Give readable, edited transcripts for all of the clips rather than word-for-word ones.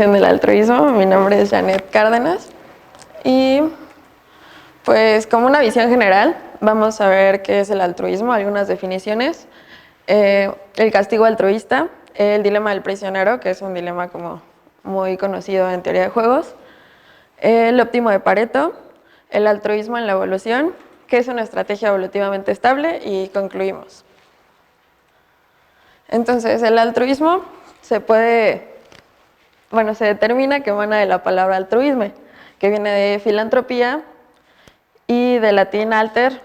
En el altruismo, mi nombre es Janet Cárdenas y pues como una visión general vamos a ver qué es el altruismo, algunas definiciones, el castigo altruista, el dilema del prisionero, que es un dilema como muy conocido en teoría de juegos, el óptimo de Pareto, el altruismo en la evolución, que es una estrategia evolutivamente estable, y concluimos. Entonces, el altruismo se determina que emana de la palabra altruisme, que viene de filantropía y del latín alter,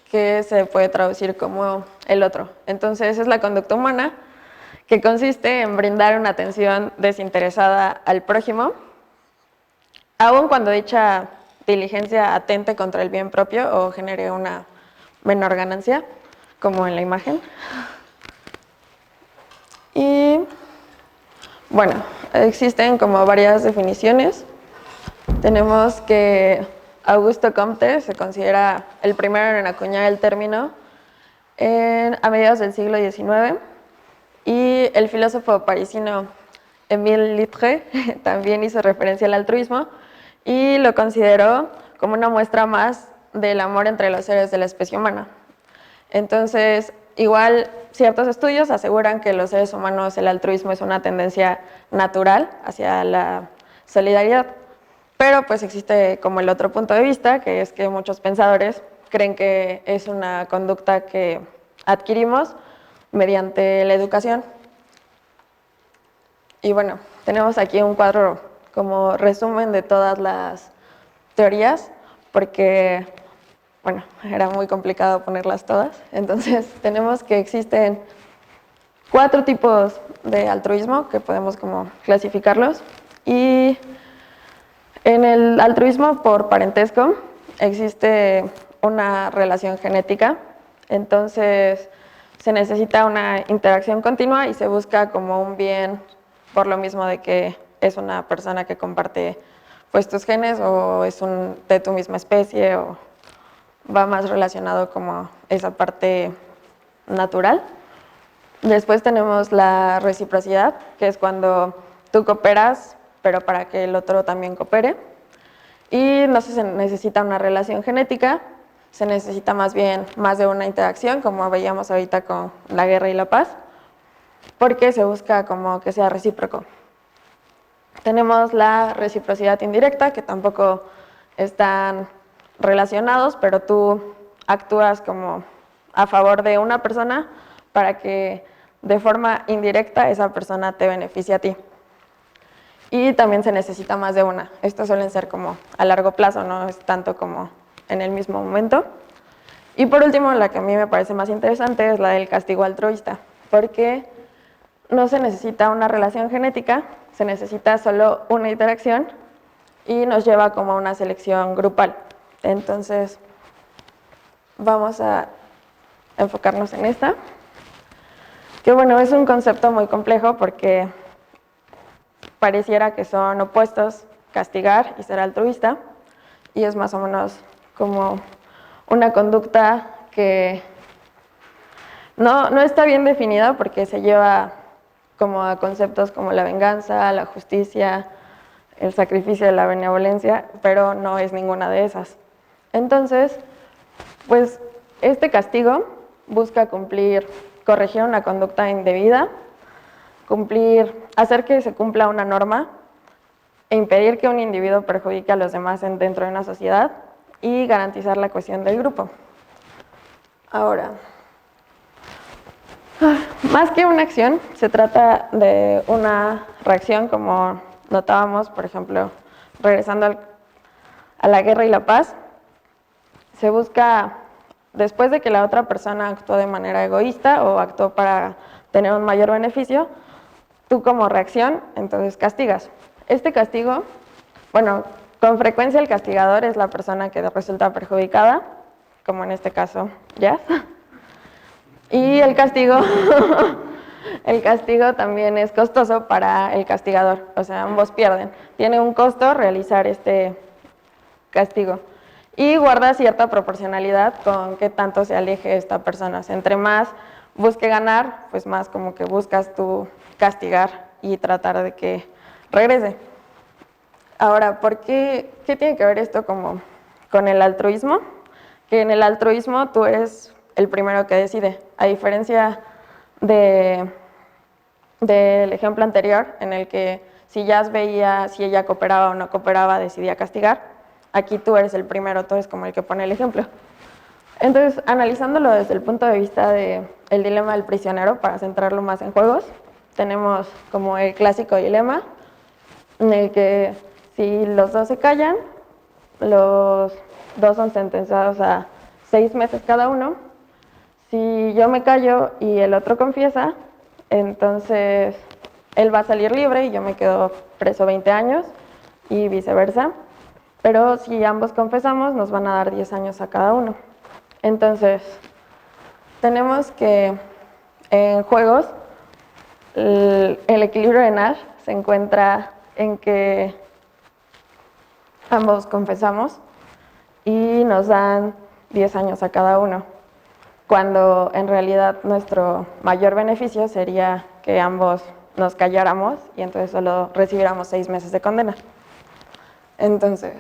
que se puede traducir como el otro. Entonces, es la conducta humana que consiste en brindar una atención desinteresada al prójimo, aun cuando dicha diligencia atente contra el bien propio o genere una menor ganancia, como en la imagen. Y bueno, existen como varias definiciones. Tenemos que Augusto Comte se considera el primero en acuñar el término a mediados del siglo XIX, y el filósofo parisino Émile Littré también hizo referencia al altruismo y lo consideró como una muestra más del amor entre los seres de la especie humana. Entonces, igual ciertos estudios aseguran que los seres humanos el altruismo es una tendencia natural hacia la solidaridad, pero pues existe como el otro punto de vista, que es que muchos pensadores creen que es una conducta que adquirimos mediante la educación. Y bueno, tenemos aquí un cuadro como resumen de todas las teorías, porque bueno, era muy complicado ponerlas todas. Entonces, tenemos que existen 4 tipos de altruismo que podemos como clasificarlos. Y en el altruismo por parentesco existe una relación genética. Entonces, se necesita una interacción continua y se busca como un bien por lo mismo de que es una persona que comparte pues tus genes o es de tu misma especie, o va más relacionado como esa parte natural. Después tenemos la reciprocidad, que es cuando tú cooperas, pero para que el otro también coopere. Y no se necesita una relación genética, se necesita más bien más de una interacción, como veíamos ahorita con la guerra y la paz, porque se busca como que sea recíproco. Tenemos la reciprocidad indirecta, que tampoco están relacionados, pero tú actúas como a favor de una persona para que de forma indirecta esa persona te beneficie a ti. Y también se necesita más de una. Estos suelen ser como a largo plazo, no es tanto como en el mismo momento. Y por último, la que a mí me parece más interesante es la del castigo altruista, porque no se necesita una relación genética, se necesita solo una interacción y nos lleva como a una selección grupal. Entonces, vamos a enfocarnos en esta, que bueno, es un concepto muy complejo porque pareciera que son opuestos, castigar y ser altruista, y es más o menos como una conducta que no está bien definida porque se lleva como a conceptos como la venganza, la justicia, el sacrificio de la benevolencia, pero no es ninguna de esas. Entonces, pues este castigo busca corregir una conducta indebida, hacer que se cumpla una norma e impedir que un individuo perjudique a los demás dentro de una sociedad y garantizar la cohesión del grupo. Ahora, más que una acción, se trata de una reacción, como notábamos, por ejemplo, regresando a la guerra y la paz. Se busca, después de que la otra persona actuó de manera egoísta o actuó para tener un mayor beneficio, tú como reacción, entonces castigas. Este castigo, bueno, con frecuencia el castigador es la persona que resulta perjudicada, como en este caso, Jazz. Y el castigo también es costoso para el castigador, o sea, ambos pierden. Tiene un costo realizar este castigo y guarda cierta proporcionalidad con qué tanto se aleje esta persona. O sea, entre más busque ganar, pues más como que buscas tú castigar y tratar de que regrese. Ahora, ¿qué tiene que ver esto como con el altruismo? Que en el altruismo tú eres el primero que decide, a diferencia del ejemplo anterior, en el que si Jazz veía si ella cooperaba o no cooperaba, decidía castigar. Aquí tú eres el primero, tú eres como el que pone el ejemplo. Entonces, analizándolo desde el punto de vista del dilema del prisionero, para centrarlo más en juegos, tenemos como el clásico dilema, en el que si los dos se callan, los dos son sentenciados a 6 meses cada uno. Si yo me callo y el otro confiesa, entonces él va a salir libre y yo me quedo preso 20 años y viceversa. Pero si ambos confesamos, nos van a dar 10 años a cada uno. Entonces, tenemos que en juegos el equilibrio de Nash se encuentra en que ambos confesamos y nos dan 10 años a cada uno, cuando en realidad nuestro mayor beneficio sería que ambos nos calláramos y entonces solo recibiéramos 6 meses de condena. Entonces,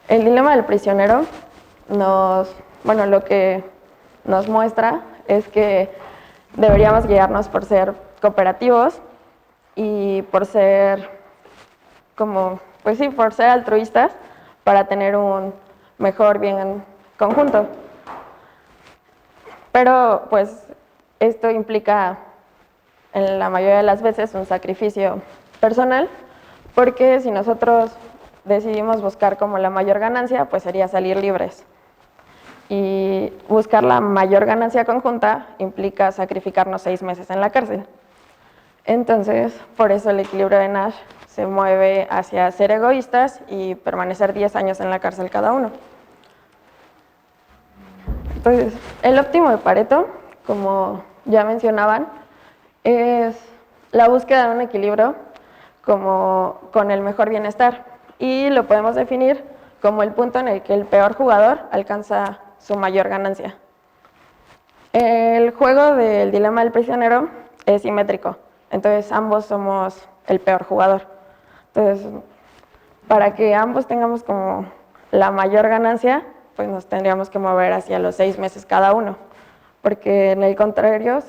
el dilema del prisionero lo que nos muestra es que deberíamos guiarnos por ser cooperativos y por ser por ser altruistas para tener un mejor bien conjunto. Pero pues esto implica en la mayoría de las veces un sacrificio personal, porque si nosotros decidimos buscar como la mayor ganancia, pues sería salir libres. Y buscar la mayor ganancia conjunta implica sacrificarnos 6 meses en la cárcel. Entonces, por eso el equilibrio de Nash se mueve hacia ser egoístas y permanecer 10 años en la cárcel cada uno. Entonces, el óptimo de Pareto, como ya mencionaban, es la búsqueda de un equilibrio con el mejor bienestar. Y lo podemos definir como el punto en el que el peor jugador alcanza su mayor ganancia. El juego del dilema del prisionero es simétrico, entonces ambos somos el peor jugador. Entonces, para que ambos tengamos como la mayor ganancia, pues nos tendríamos que mover hacia los 6 meses cada uno, porque en el contrario,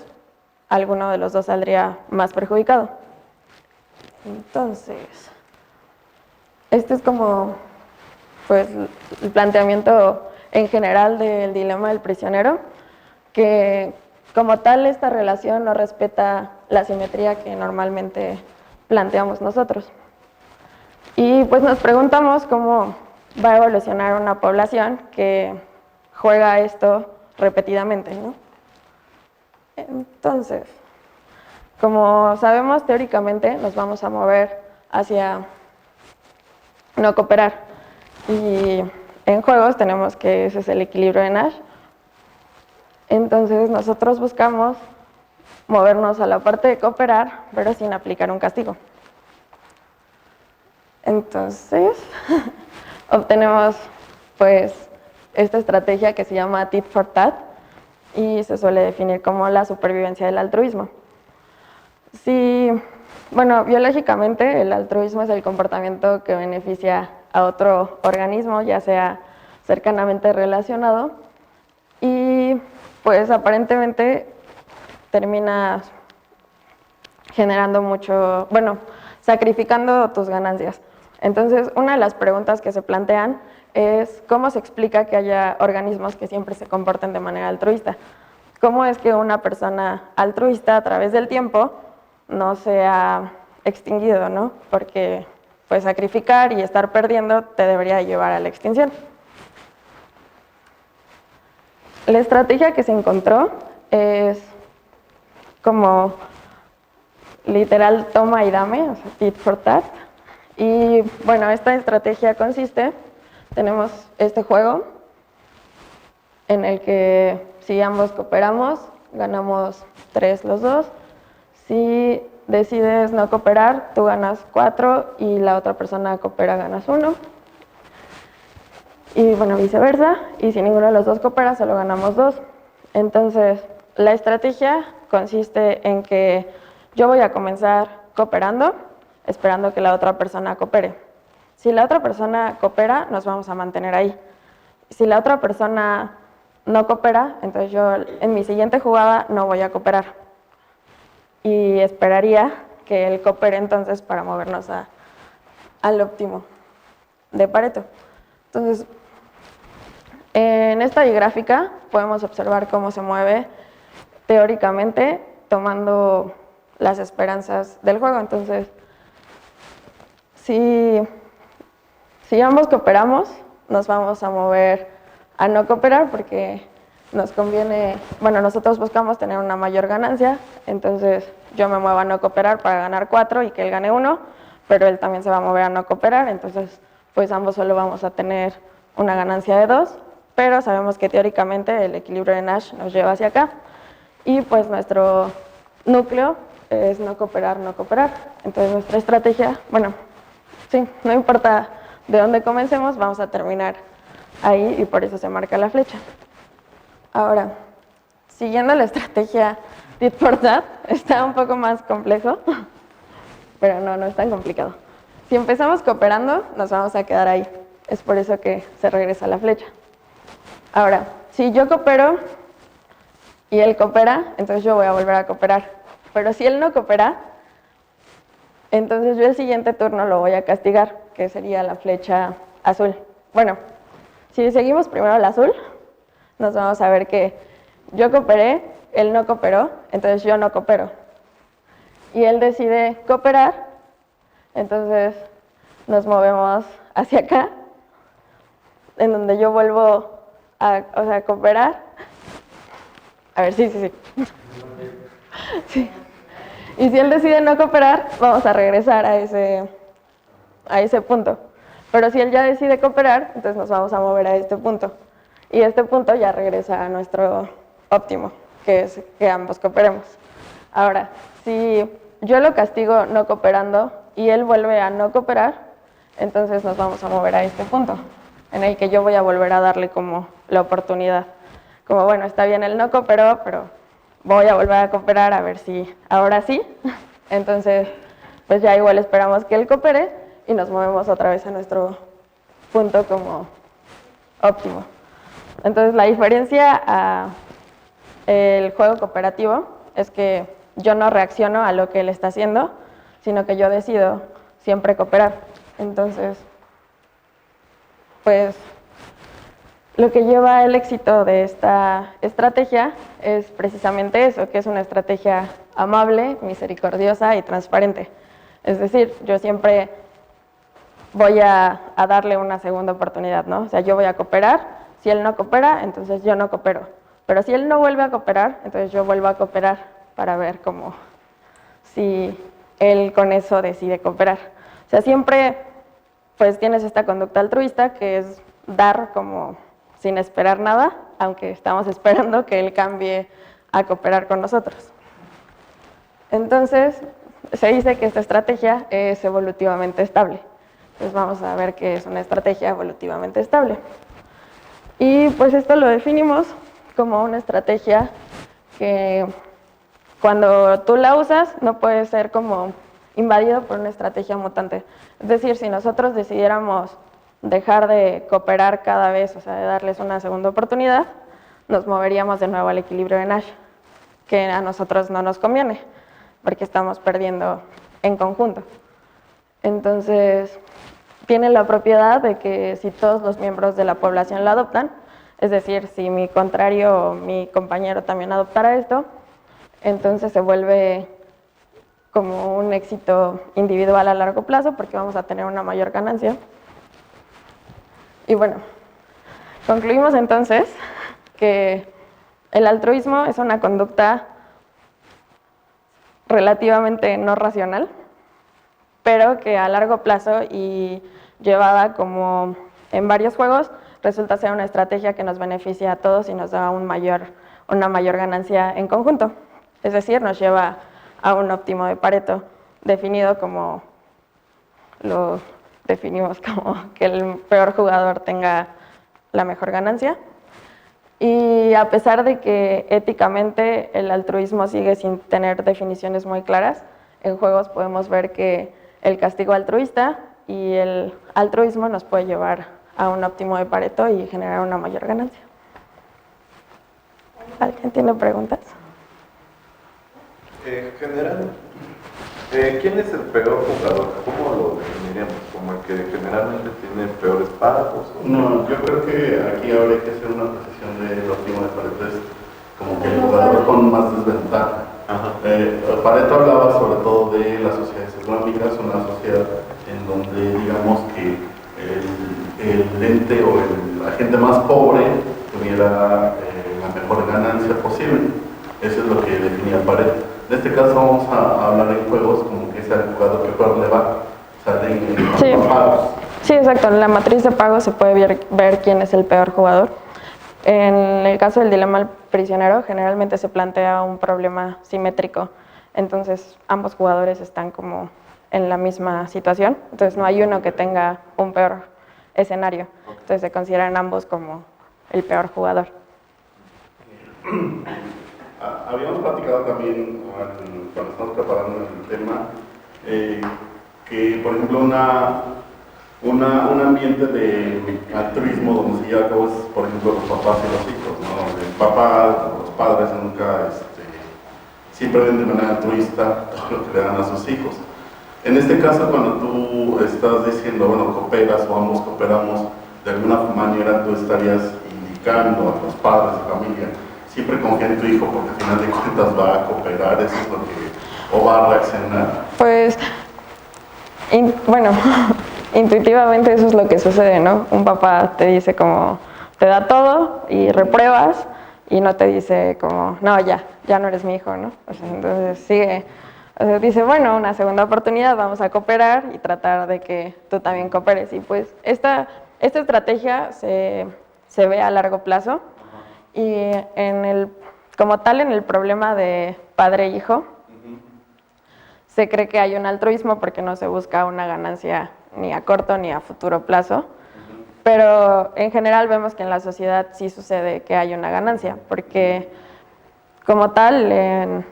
alguno de los dos saldría más perjudicado. Entonces, este es como pues el planteamiento en general del dilema del prisionero, que como tal esta relación no respeta la simetría que normalmente planteamos nosotros. Y pues nos preguntamos cómo va a evolucionar una población que juega esto repetidamente, ¿no? Entonces, como sabemos, teóricamente nos vamos a mover hacia no cooperar. Y en juegos tenemos que ese es el equilibrio de Nash. Entonces nosotros buscamos movernos a la parte de cooperar, pero sin aplicar un castigo. Entonces obtenemos pues esta estrategia que se llama tit for tat y se suele definir como la supervivencia del altruismo. Biológicamente el altruismo es el comportamiento que beneficia a otro organismo, ya sea cercanamente relacionado, y pues aparentemente termina generando sacrificando tus ganancias. Entonces, una de las preguntas que se plantean es cómo se explica que haya organismos que siempre se comporten de manera altruista. ¿Cómo es que una persona altruista a través del tiempo no se ha extinguido, ¿no? Porque pues sacrificar y estar perdiendo te debería llevar a la extinción. La estrategia que se encontró es como literal toma y dame, o sea, tit for tat. Y bueno, esta estrategia tenemos este juego en el que si ambos cooperamos, ganamos 3 los dos. Si decides no cooperar, tú ganas 4 y la otra persona coopera, ganas 1. Y bueno, viceversa. Y si ninguno de los dos coopera, solo ganamos 2. Entonces, la estrategia consiste en que yo voy a comenzar cooperando esperando que la otra persona coopere. Si la otra persona coopera, nos vamos a mantener ahí. Si la otra persona no coopera, entonces yo en mi siguiente jugada no voy a cooperar. Y esperaría que él coopere entonces para movernos al óptimo de Pareto. Entonces, en esta digráfica podemos observar cómo se mueve teóricamente tomando las esperanzas del juego. Entonces, si ambos cooperamos, nos vamos a mover a no cooperar porque nos conviene, bueno, nosotros buscamos tener una mayor ganancia, entonces yo me muevo a no cooperar para ganar 4 y que él gane 1, pero él también se va a mover a no cooperar, entonces pues ambos solo vamos a tener una ganancia de 2, pero sabemos que teóricamente el equilibrio de Nash nos lleva hacia acá y pues nuestro núcleo es no cooperar, no cooperar. Entonces nuestra estrategia, bueno, sí, no importa de dónde comencemos, vamos a terminar ahí y por eso se marca la flecha. Ahora, siguiendo la estrategia tit for tat, está un poco más complejo, pero no es tan complicado. Si empezamos cooperando, nos vamos a quedar ahí. Es por eso que se regresa la flecha. Ahora, si yo coopero y él coopera, entonces yo voy a volver a cooperar. Pero si él no coopera, entonces yo el siguiente turno lo voy a castigar, que sería la flecha azul. Bueno, si seguimos primero el azul, nos vamos a ver que yo cooperé, él no cooperó, entonces yo no coopero. Y él decide cooperar, entonces nos movemos hacia acá, en donde yo vuelvo a cooperar. A ver, sí. Sí. Y si él decide no cooperar, vamos a regresar a ese punto. Pero si él ya decide cooperar, entonces nos vamos a mover a este punto. Y este punto ya regresa a nuestro óptimo, que es que ambos cooperemos. Ahora, si yo lo castigo no cooperando y él vuelve a no cooperar, entonces nos vamos a mover a este punto, en el que yo voy a volver a darle como la oportunidad. Como, bueno, está bien, él no cooperó, pero voy a volver a cooperar a ver si ahora sí. Entonces, pues ya igual esperamos que él coopere y nos movemos otra vez a nuestro punto como óptimo. Entonces, la diferencia a el juego cooperativo es que yo no reacciono a lo que él está haciendo, sino que yo decido siempre cooperar. Entonces, pues lo que lleva el éxito de esta estrategia es precisamente eso, que es una estrategia amable, misericordiosa y transparente. Es decir, yo siempre voy a darle una segunda oportunidad, ¿no? O sea, yo voy a cooperar, si él no coopera, entonces yo no coopero. Pero si él no vuelve a cooperar, entonces yo vuelvo a cooperar para ver cómo, si él con eso decide cooperar. O sea, siempre pues tienes esta conducta altruista que es dar como sin esperar nada, aunque estamos esperando que él cambie a cooperar con nosotros. Entonces, se dice que esta estrategia es evolutivamente estable. Entonces vamos a ver qué es una estrategia evolutivamente estable. Y pues esto lo definimos como una estrategia que cuando tú la usas no puede ser como invadido por una estrategia mutante. Es decir, si nosotros decidiéramos dejar de cooperar cada vez, o sea, de darles una segunda oportunidad, nos moveríamos de nuevo al equilibrio de Nash, que a nosotros no nos conviene, porque estamos perdiendo en conjunto. Entonces, tiene la propiedad de que si todos los miembros de la población la adoptan, es decir, si mi contrario o mi compañero también adoptara esto, entonces se vuelve como un éxito individual a largo plazo porque vamos a tener una mayor ganancia. Y bueno, concluimos entonces que el altruismo es una conducta relativamente no racional, pero que a largo plazo y llevada como en varios juegos resulta ser una estrategia que nos beneficia a todos y nos da una mayor ganancia en conjunto. Es decir, nos lleva a un óptimo de Pareto definido como lo definimos como que el peor jugador tenga la mejor ganancia. Y a pesar de que éticamente el altruismo sigue sin tener definiciones muy claras, en juegos podemos ver que el castigo altruista, y el altruismo nos puede llevar a un óptimo de Pareto y generar una mayor ganancia. ¿Alguien tiene preguntas? ¿Quién es el peor jugador? ¿Cómo lo definiríamos? ¿Como el que generalmente tiene peores pagos? No, yo creo que aquí habría que hacer una precisión del óptimo de Pareto, es como que el jugador con más desventaja. Pareto hablaba sobre todo de las sociedades islámicas, una sociedad en donde digamos que el ente o el agente más pobre tuviera la mejor ganancia posible. Eso es lo que definía Pareto. En este caso vamos a hablar en juegos como que sea el jugador que peor le va, salen en pagos. Sí, exacto. En la matriz de pagos se puede ver quién es el peor jugador. En el caso del dilema del prisionero, generalmente se plantea un problema simétrico. Entonces, ambos jugadores están como en la misma situación. Entonces, no hay uno que tenga un peor escenario. Entonces, se consideran ambos como el peor jugador. Habíamos platicado también cuando estamos preparando el tema que, por ejemplo, un ambiente de altruismo donde se lleva a cabo es, por ejemplo, los papás y los hijos, ¿no? El papá, los padres nunca siempre ven de manera altruista todo lo que le dan a sus hijos. En este caso, cuando tú estás diciendo, bueno, cooperas o ambos cooperamos, de alguna manera tú estarías indicando a los padres de familia, siempre confía en tu hijo porque al final de cuentas va a cooperar, eso es lo que, o va a reaccionar. Pues, bueno, intuitivamente eso es lo que sucede, ¿no? Un papá te dice como, te da todo y repruebas y no te dice como, no, ya no eres mi hijo, ¿no? O sea, entonces sigue, o sea, dice, bueno, una segunda oportunidad, vamos a cooperar y tratar de que tú también cooperes. Y pues esta estrategia se ve a largo plazo. Y como tal, en el problema de padre-hijo, se cree que hay un altruismo porque no se busca una ganancia ni a corto ni a futuro plazo. Pero en general vemos que en la sociedad sí sucede que hay una ganancia, porque como tal,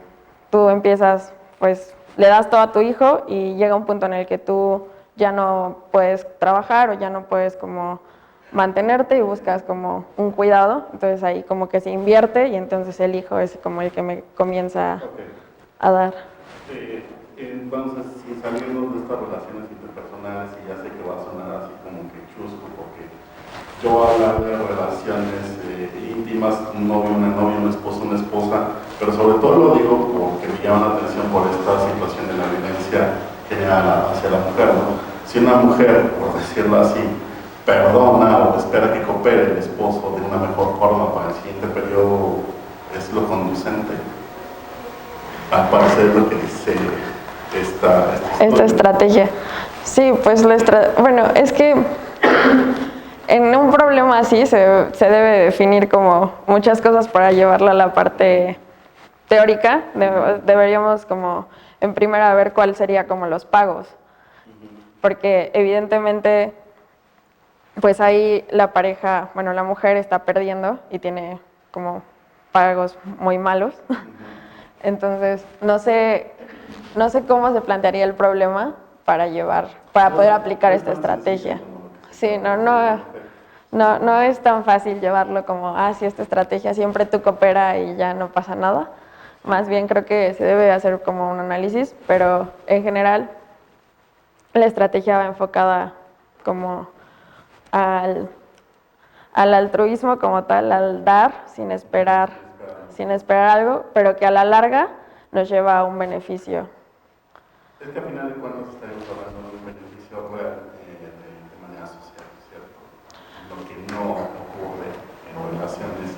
tú empiezas, pues le das todo a tu hijo y llega un punto en el que tú ya no puedes trabajar o ya no puedes como mantenerte y buscas como un cuidado, entonces ahí como que se invierte y entonces el hijo es como el que me comienza a dar. Entonces, si saliendo de estas relaciones interpersonales, y ya sé que va a sonar así como que chusco, porque yo voy a hablar de relaciones íntimas, un novio, una esposa, una esposa, pero sobre todo lo digo porque me llama la atención por esta situación de la violencia general hacia la mujer, ¿no? Si una mujer, por decirlo así, perdona o espera que coopere el esposo de una mejor forma para el siguiente periodo, es lo conducente. Al parecer lo que dice esta estrategia. Sí, pues bueno, es que en un problema así se debe definir como muchas cosas para llevarlo a la parte teórica. Deberíamos como en primera ver cuál sería como los pagos, porque evidentemente pues ahí la pareja, bueno, la mujer está perdiendo y tiene como pagos muy malos. Entonces, no sé cómo se plantearía el problema para poder aplicar esta estrategia. Sí, no es tan fácil llevarlo como, sí, esta estrategia siempre tú coopera y ya no pasa nada. Más bien creo que se debe hacer como un análisis, pero en general la estrategia va enfocada como al altruismo como tal, al dar sin esperar algo, pero que a la larga nos lleva a un beneficio. Es que al final de cuentas estaremos hablando de un beneficio real de manera social, ¿cierto? Lo que no ocurre en relaciones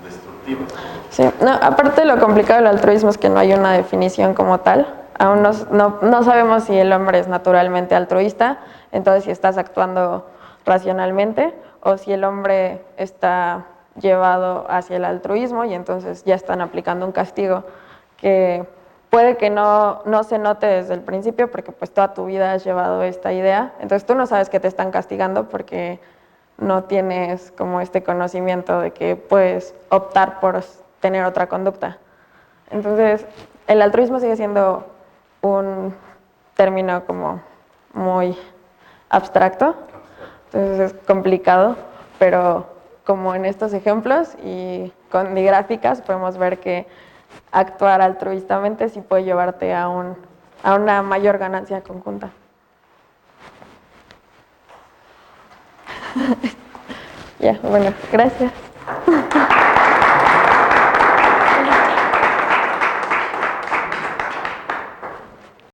destructivas. Sí, no, aparte lo complicado del altruismo es que no hay una definición como tal. Aún no sabemos si el hombre es naturalmente altruista, entonces si estás actuando racionalmente, o si el hombre está llevado hacia el altruismo y entonces ya están aplicando un castigo que puede que no se note desde el principio porque pues toda tu vida has llevado esta idea, entonces tú no sabes que te están castigando porque no tienes como este conocimiento de que puedes optar por tener otra conducta. Entonces el altruismo sigue siendo un término como muy abstracto, entonces es complicado, pero como en estos ejemplos y con gráficas podemos ver que actuar altruistamente sí puede llevarte a una mayor ganancia conjunta. Ya, bueno, gracias.